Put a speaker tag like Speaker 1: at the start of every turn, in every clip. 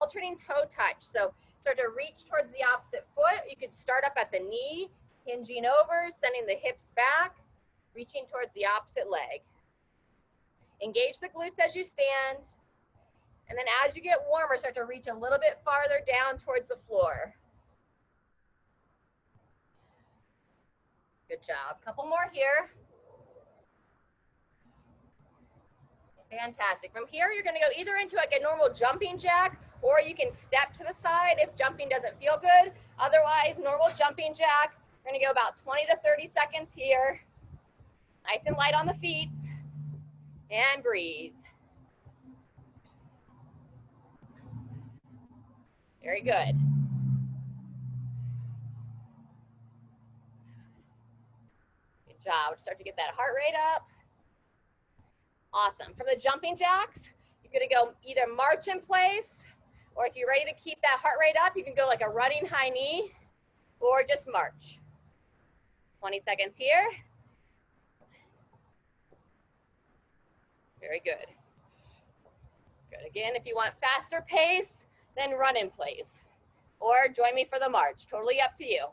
Speaker 1: alternating toe touch. So start to reach towards the opposite foot. You could start up at the knee, hinging over, sending the hips back, reaching towards the opposite leg. Engage the glutes as you stand. And then as you get warmer, start to reach a little bit farther down towards the floor. Good job. Couple more here. Fantastic. From here, you're gonna go either into like a normal jumping jack, or you can step to the side if jumping doesn't feel good. Otherwise, normal jumping jack. We're gonna go about 20 to 30 seconds here. Nice and light on the feet. And breathe. Very good. Good job. Start to get that heart rate up. Awesome. From the jumping jacks, you're gonna go either march in place, or if you're ready to keep that heart rate up, you can go like a running high knee, or just march. 20 seconds here. Very good. Good. Again, if you want faster pace, then run in place, or join me for the march. Totally up to you.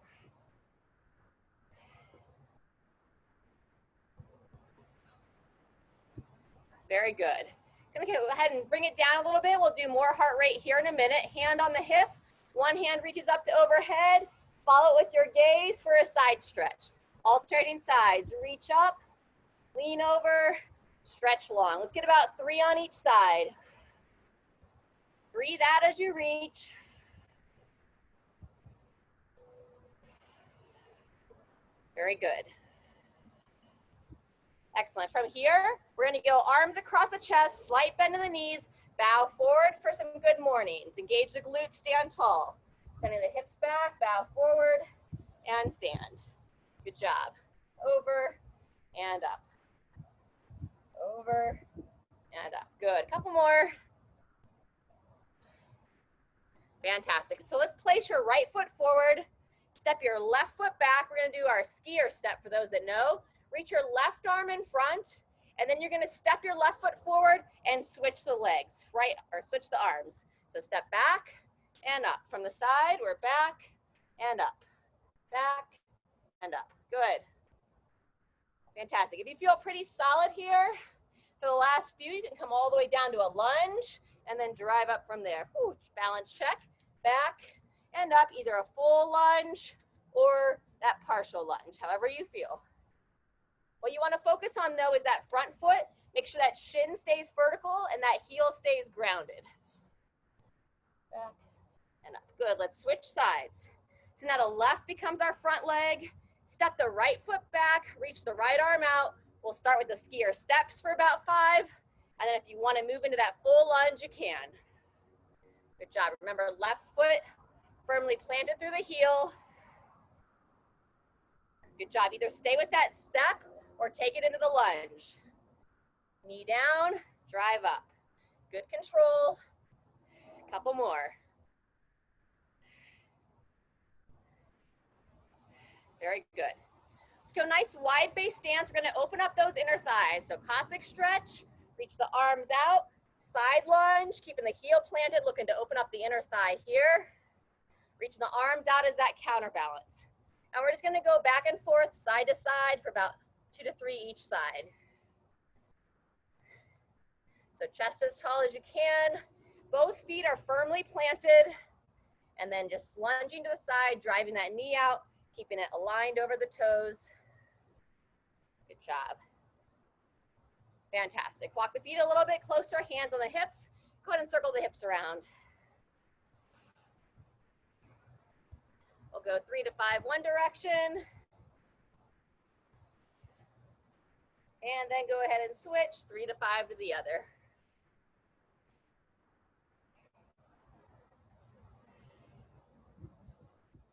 Speaker 1: Very good. Gonna go ahead and bring it down a little bit. We'll do more heart rate here in a minute. Hand on the hip. One hand reaches up to overhead. Follow it with your gaze for a side stretch. Alternating sides. Reach up, lean over, stretch long. Let's get about 3 on each side. Breathe out as you reach. Very good. Excellent. From here, we're going to go arms across the chest, slight bend in the knees, bow forward for some good mornings. Engage the glutes, stand tall. Sending the hips back, bow forward, and stand. Good job. Over and up. Over and up. Good. Couple more. Fantastic. So let's place your right foot forward. Step your left foot back. We're going to do our skier step for those that know. Reach your left arm in front, and then you're going to step your left foot forward and switch the legs, right, or switch the arms. So step back and up. From the side, we're back and up, back and up. Good. Fantastic. If you feel pretty solid here, for the last few, you can come all the way down to a lunge and then drive up from there. Whew, balance check, back and up, either a full lunge or that partial lunge, however you feel. What you want to focus on though is that front foot. Make sure that shin stays vertical and that heel stays grounded. Back and up. Good. Let's switch sides. So now the left becomes our front leg. Step the right foot back, reach the right arm out. We'll start with the skier steps for about 5. And then if you want to move into that full lunge, you can. Good job. Remember, left foot firmly planted through the heel. Good job. Either stay with that step or take it into the lunge. Knee down, drive up. Good control. Couple more. Very good. Let's go nice wide base stance. We're going to open up those inner thighs. So Cossack stretch, reach the arms out, side lunge, keeping the heel planted, looking to open up the inner thigh here. Reaching the arms out as that counterbalance. And we're just going to go back and forth, side to side for about 2 to 3 each side. So chest as tall as you can. Both feet are firmly planted. And then just lunging to the side, driving that knee out, keeping it aligned over the toes. Good job. Fantastic. Walk the feet a little bit closer, hands on the hips. Go ahead and circle the hips around. We'll go 3 to 5 one direction. And then go ahead and switch 3 to 5 to the other.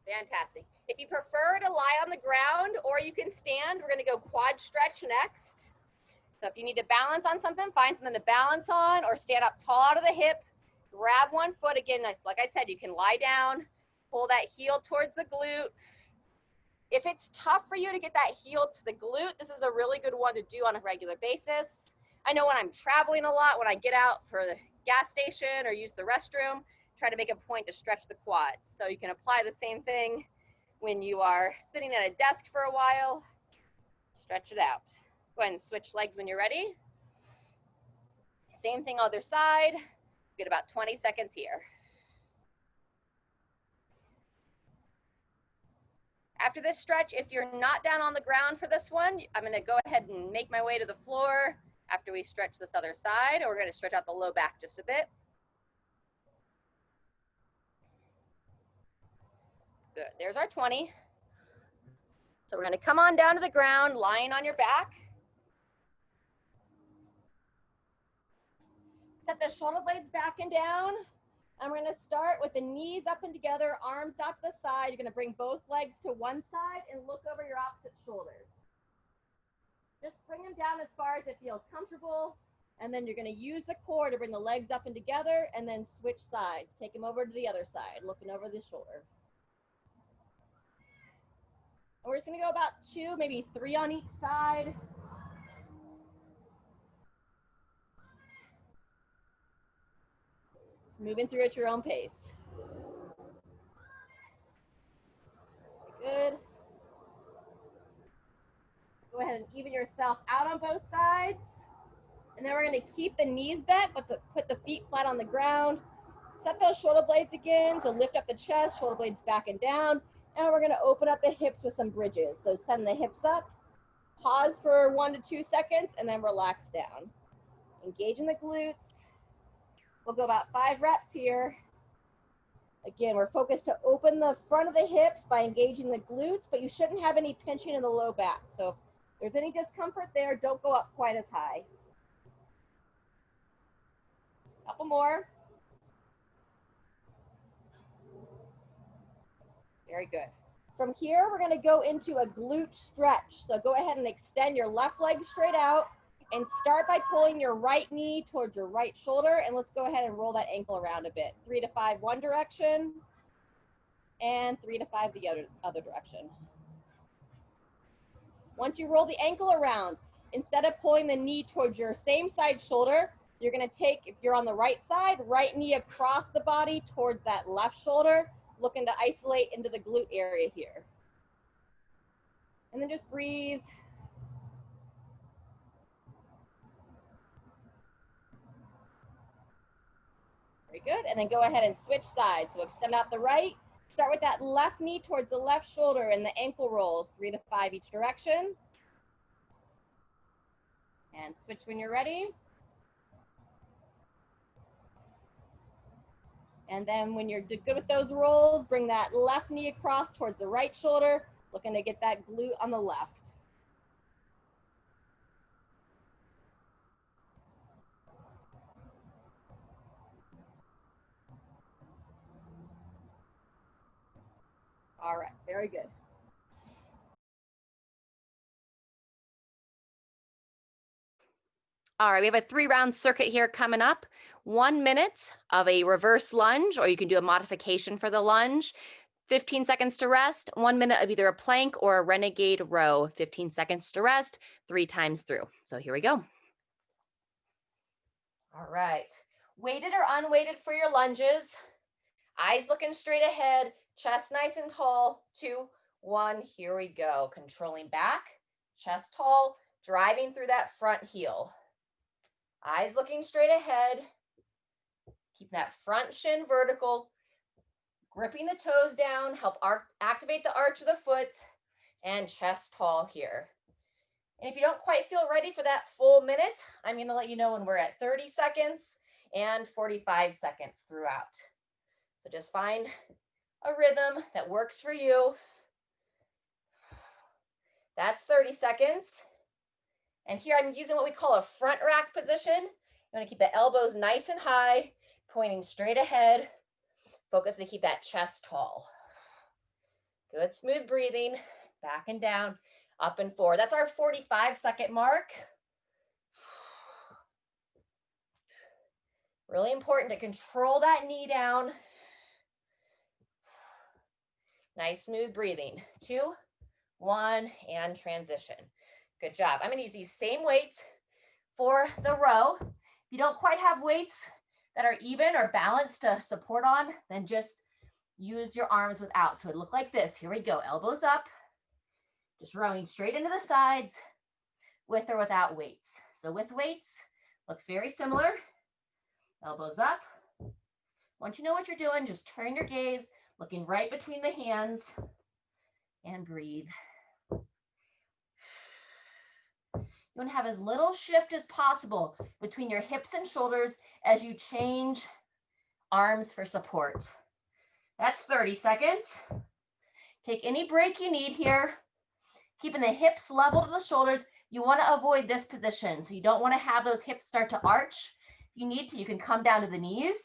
Speaker 1: Fantastic. If you prefer to lie on the ground or you can stand, we're going to go quad stretch next. So if you need to balance on something, find something to balance on or stand up tall out of the hip. Grab one foot. Again, like I said, you can lie down, pull that heel towards the glute. If it's tough for you to get that heel to the glute, this is a really good one to do on a regular basis. I know when I'm traveling a lot, when I get out for the gas station or use the restroom, try to make a point to stretch the quads. So you can apply the same thing when you are sitting at a desk for a while. Stretch it out. Go ahead and switch legs when you're ready. Same thing other side. Get about 20 seconds here. After this stretch, if you're not down on the ground for this one, I'm going to go ahead and make my way to the floor after we stretch this other side. We're going to stretch out the low back just a bit. Good. There's our 20. So we're going to come on down to the ground, lying on your back. Set the shoulder blades back and down. And we're going to start with the knees up and together, arms out to the side. You're going to bring both legs to one side and look over your opposite shoulder. Just bring them down as far as it feels comfortable. And then you're going to use the core to bring the legs up and together and then switch sides. Take them over to the other side, looking over the shoulder. And we're just going to go about 2, maybe 3 on each side. Just moving through at your own pace. Good. Go ahead and even yourself out on both sides. And then we're going to keep the knees bent, but put the feet flat on the ground. Set those shoulder blades again. So lift up the chest, shoulder blades back and down. And we're going to open up the hips with some bridges. So send the hips up. Pause for 1 to 2 seconds and then relax down. Engage in the glutes. We'll go about 5 reps here. Again, we're focused to open the front of the hips by engaging the glutes, but you shouldn't have any pinching in the low back. So if there's any discomfort there, don't go up quite as high. Couple more. Very good. From here, we're going to go into a glute stretch. So go ahead and extend your left leg straight out and start by pulling your right knee towards your right shoulder. And let's go ahead and roll that ankle around a bit. 3 to 5 one direction and 3 to 5 the other direction. Once you roll the ankle around, instead of pulling the knee towards your same side shoulder, you're going to take, if you're on the right side, right knee across the body towards that left shoulder, looking to isolate into the glute area here. And then just breathe. Very good. And then go ahead and switch sides. So extend out the right. Start with that left knee towards the left shoulder and the ankle rolls, 3 to 5 each direction. And switch when you're ready. And then when you're good with those rolls, bring that left knee across towards the right shoulder, looking to get that glute on the left. All right, very good. All right, we have a 3-round circuit here coming up. 1 minute of a reverse lunge, or you can do a modification for the lunge. 15 seconds to rest, 1 minute of either a plank or a Renegade Row. 15 seconds to rest, 3 times through. So here we go. All right, weighted or unweighted for your lunges. Eyes looking straight ahead, chest nice and tall. 2, 1, here we go. Controlling back, chest tall, driving through that front heel. Eyes looking straight ahead. Keep that front shin vertical. Gripping the toes down, help activate the arch of the foot, and chest tall here. And if you don't quite feel ready for that full minute, I'm going to let you know when we're at 30 seconds and 45 seconds throughout. So just find a rhythm that works for you. That's 30 seconds. And here I'm using what we call a front rack position. You want to keep the elbows nice and high, pointing straight ahead. Focus to keep that chest tall. Good, smooth breathing, back and down, up and forward. That's our 45-second mark. Really important to control that knee down. Nice, smooth breathing. 2, 1, and transition. Good job. I'm going to use these same weights for the row. If you don't quite have weights that are even or balanced to support on, then just use your arms without. So it look like this. Here we go. Elbows up, just rowing straight into the sides with or without weights. So with weights, looks very similar. Elbows up. Once you know what you're doing, just turn your gaze, looking right between the hands, and breathe. You want to have as little shift as possible between your hips and shoulders as you change arms for support. That's 30 seconds. Take any break you need here. Keeping the hips level to the shoulders. You want to avoid this position. So you don't want to have those hips start to arch. If you need to, you can come down to the knees.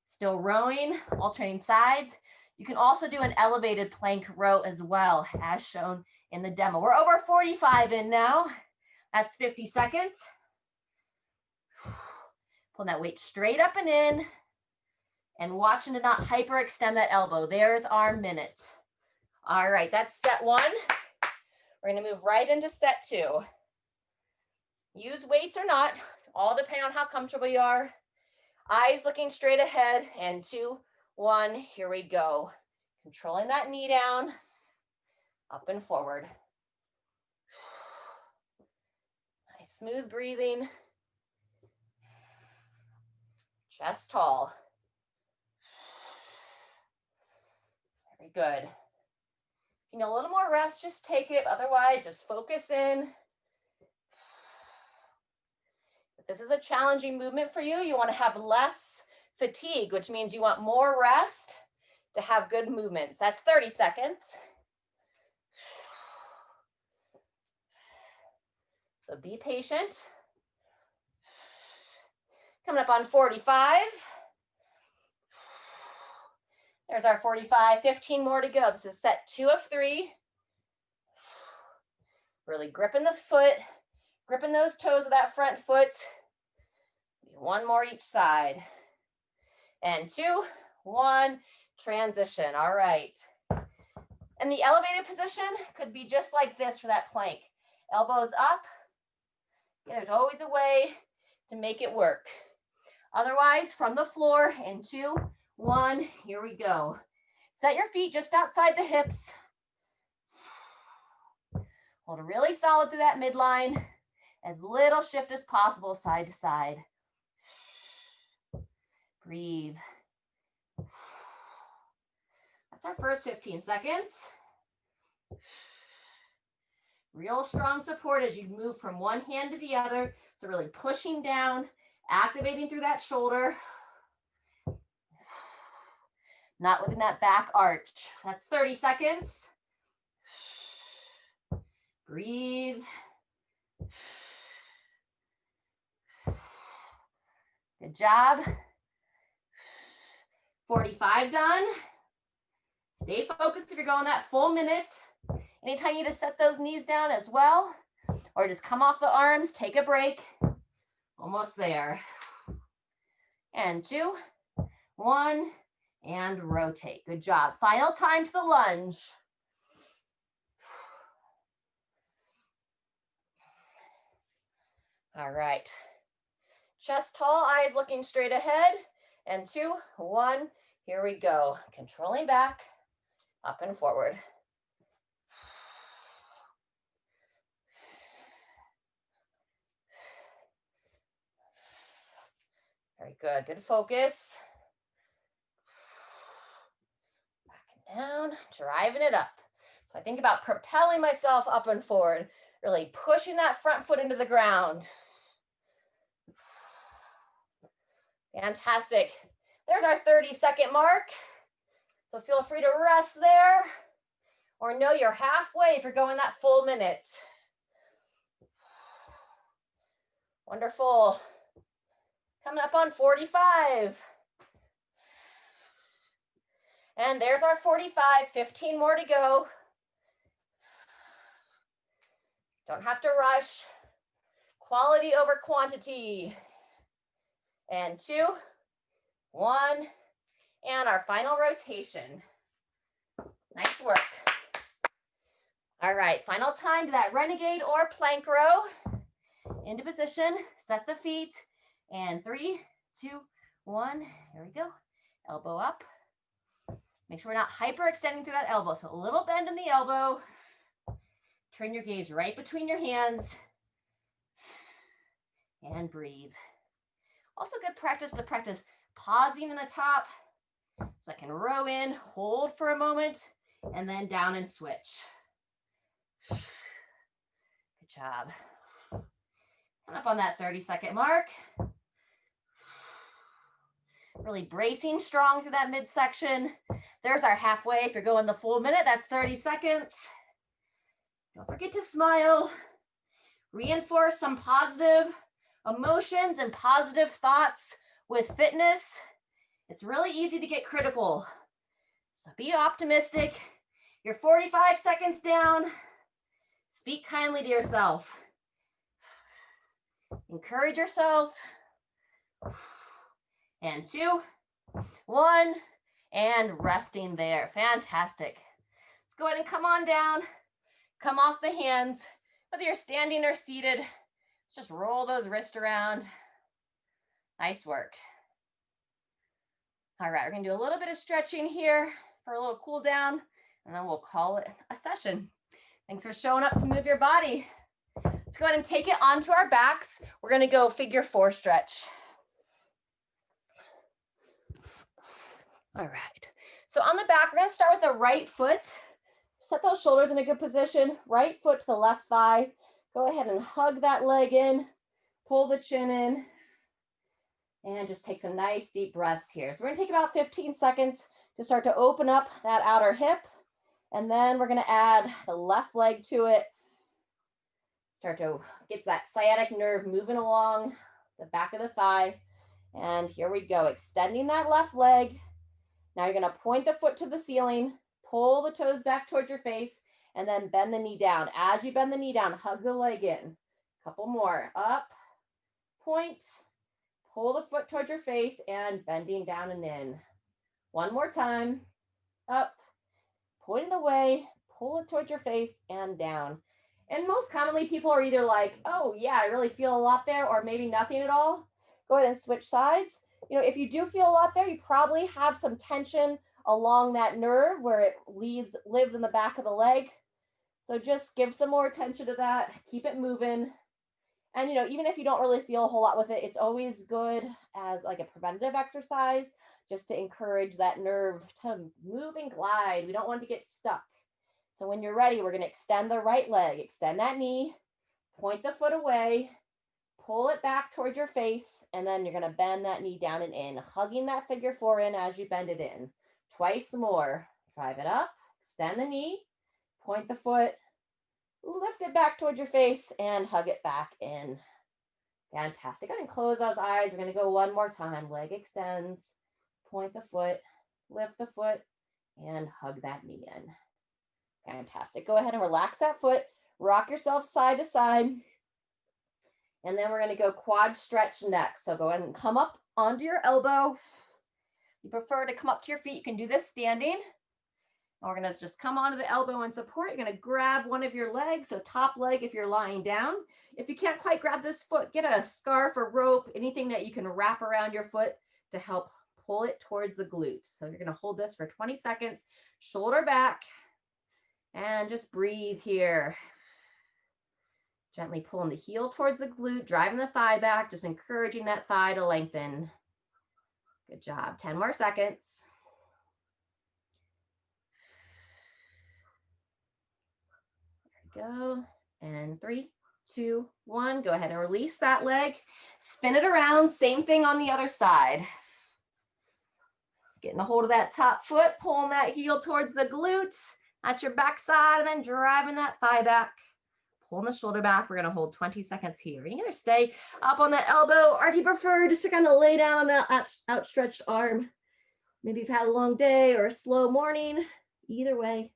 Speaker 1: Still rowing, alternating sides. You can also do an elevated plank row as well, as shown in the demo. We're over 45 in now. That's 50 seconds. Pulling that weight straight up and in, and watching to not hyperextend that elbow. There's our minute. All right, that's set one. We're gonna move right into set two. Use weights or not, all depending on how comfortable you are. Eyes looking straight ahead, and 2, 1, here we go. Controlling that knee down, up and forward. Nice smooth breathing. Chest tall. Very good. If you need a little more rest, just take it. Otherwise, just focus in. If this is a challenging movement for you, you want to have less fatigue, which means you want more rest to have good movements. That's 30 seconds. So be patient. Coming up on 45. There's our 45, 15 more to go. This is set 2 of 3. Really gripping the foot, gripping those toes of that front foot. One more each side. And 2, 1, transition. All right. And the elevated position could be just like this for that plank. Elbows up. Yeah, there's always a way to make it work. Otherwise, from the floor, in 2, 1, here we go. Set your feet just outside the hips. Hold it really solid through that midline. As little shift as possible side to side. Breathe. That's our first 15 seconds. Real strong support as you move from one hand to the other. So really pushing down, activating through that shoulder. Not letting that back arch. That's 30 seconds. Breathe. Good job. 45 done. Stay focused if you're going that full minute. Anytime you need to set those knees down as well, or just come off the arms, take a break. Almost there. And 2, 1, and rotate. Good job. Final time to the lunge. All right. Chest tall, eyes looking straight ahead. And 2, 1, here we go. Controlling back, up and forward. Very good. Good focus. Back and down, driving it up. So I think about propelling myself up and forward, really pushing that front foot into the ground. Fantastic. There's our 30-second mark. So feel free to rest there, or know you're halfway if you're going that full minute. Wonderful. Coming up on 45. And there's our 45, 15 more to go. Don't have to rush. Quality over quantity. And 2, 1, and our final rotation. Nice work. All right, final time to that renegade or plank row. Into position, set the feet, and 3, 2, 1. Here we go. Elbow up. Make sure we're not hyperextending through that elbow. So a little bend in the elbow. Turn your gaze right between your hands. And breathe. Also good practice to practice pausing in the top. So I can row in, hold for a moment, and then down and switch. Good job. Coming up on that 30-second mark. Really bracing strong through that midsection. There's our halfway. If you're going the full minute, that's 30 seconds. Don't forget to smile. Reinforce some positive emotions and positive thoughts with fitness. It's really easy to get critical. So be optimistic. You're 45 seconds down. Speak kindly to yourself. Encourage yourself. And 2, 1, and resting there. Fantastic. Let's go ahead and come on down. Come off the hands. Whether you're standing or seated, let's just roll those wrists around. Nice work. All right, we're gonna do a little bit of stretching here for a little cool down, and then we'll call it a session. Thanks for showing up to move your body. Let's go ahead and take it onto our backs. We're gonna go figure 4 stretch. All right, so on the back, we're gonna start with the right foot. Set those shoulders in a good position. Right foot to the left thigh. Go ahead and hug that leg in. Pull the chin in. And just take some nice deep breaths here. So we're gonna take about 15 seconds to start to open up that outer hip. And then we're gonna add the left leg to it. Start to get that sciatic nerve moving along the back of the thigh. And here we go, extending that left leg. Now you're gonna point the foot to the ceiling, pull the toes back towards your face, and then bend the knee down. As you bend the knee down, hug the leg in. Couple more, up, point, pull the foot towards your face, and bending down and in. One more time, up, point it away, pull it towards your face, and down. And most commonly, people are either like, oh yeah, I really feel a lot there, or maybe nothing at all. Go ahead and switch sides. You know, if you do feel a lot there, you probably have some tension along that nerve where it lives in the back of the leg. So just give some more attention to that, keep it moving. And, you know, even if you don't really feel a whole lot with it, it's always good as like a preventative exercise, just to encourage that nerve to move and glide. We don't want to get stuck. So when you're ready, we're going to extend the right leg, extend that knee, point the foot away, pull it back towards your face, and then you're going to bend that knee down and in, hugging that figure 4 in as you bend it in. Twice more. Drive it up, extend the knee, point the foot, lift it back towards your face, and hug it back in. Fantastic. Go ahead and close those eyes. We're going to go one more time. Leg extends, point the foot, lift the foot, and hug that knee in. Fantastic. Go ahead and relax that foot. Rock yourself side to side. And then we're going to go quad stretch next. So go ahead and come up onto your elbow. If you prefer to come up to your feet, you can do this standing. And we're going to just come onto the elbow and support. You're going to grab one of your legs, so top leg if you're lying down. If you can't quite grab this foot, get a scarf or rope, anything that you can wrap around your foot to help pull it towards the glutes. So you're going to hold this for 20 seconds, shoulder back, and just breathe here. Gently pulling the heel towards the glute, driving the thigh back, just encouraging that thigh to lengthen. Good job. 10 more seconds. There we go. And 3, 2, 1. Go ahead and release that leg. Spin it around. Same thing on the other side. Getting a hold of that top foot, pulling that heel towards the glute. At your back side, and then driving that thigh back. Pulling the shoulder back. We're going to hold 20 seconds here. You can either stay up on that elbow, or if you prefer, just to kind of lay down on that outstretched arm. Maybe you've had a long day or a slow morning. Either way,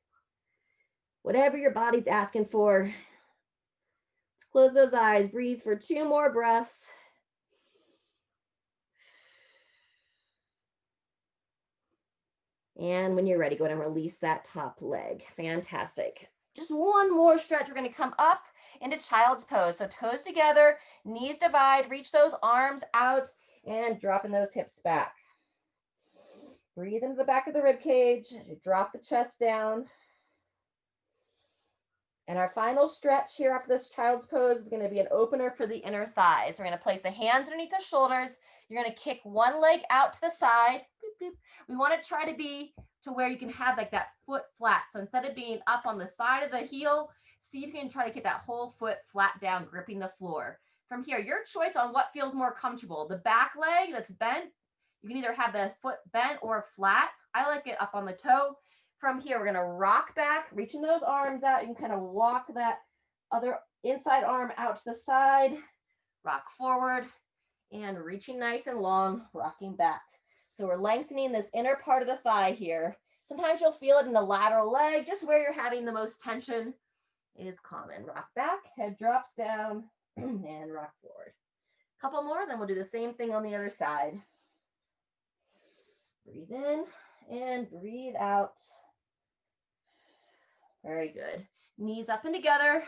Speaker 1: whatever your body's asking for. Let's close those eyes. Breathe for 2 more breaths. And when you're ready, go ahead and release that top leg. Fantastic. Just one more stretch. We're going to come up into child's pose. So toes together, knees divide, reach those arms out, And dropping those hips back. Breathe into the back of the rib cage as you drop the chest down. And our final stretch here after this child's pose is going to be an opener for the inner thighs. We're going to place the hands underneath the shoulders. You're going to kick one leg out to the side. We want to try to be to where you can have like that foot flat. So instead of being up on the side of the heel, see if you can try to get that whole foot flat down, gripping the floor. From here, your choice on what feels more comfortable. The back leg that's bent, you can either have the foot bent or flat. I like it up on the toe. From here, we're gonna rock back, reaching those arms out. You can kind of walk that other inside arm out to the side, rock forward, and reaching nice and long, rocking back. So we're lengthening this inner part of the thigh here. Sometimes you'll feel it in the lateral leg, just where you're having the most tension is common. Rock back, head drops down, and rock forward. A couple more, then we'll do the same thing on the other side. Breathe in and breathe out. Very good. Knees up and together.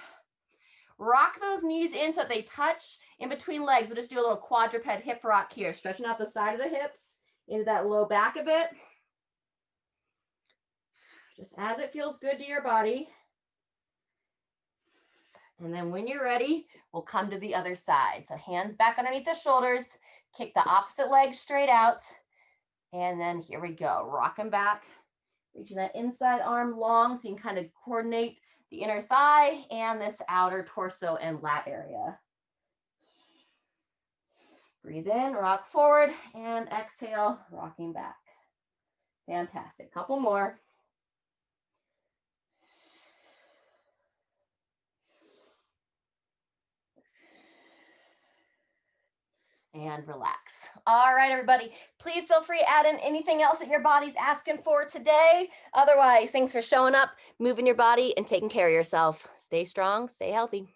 Speaker 1: Rock those knees in so that they touch in between legs. We'll just do a little quadruped hip rock here, stretching out the side of the hips into that low back a bit. Just as it feels good to your body. And then when you're ready, we'll come to the other side. So hands back underneath the shoulders, kick the opposite leg straight out. And then here we go, rocking back. Reaching that inside arm long so you can kind of coordinate the inner thigh and this outer torso and lat area. Breathe in, rock forward, and exhale, rocking back. Fantastic. Couple more. And relax. All right, everybody, please feel free to add in anything else that your body's asking for today. Otherwise, thanks for showing up, moving your body, and taking care of yourself. Stay strong, stay healthy.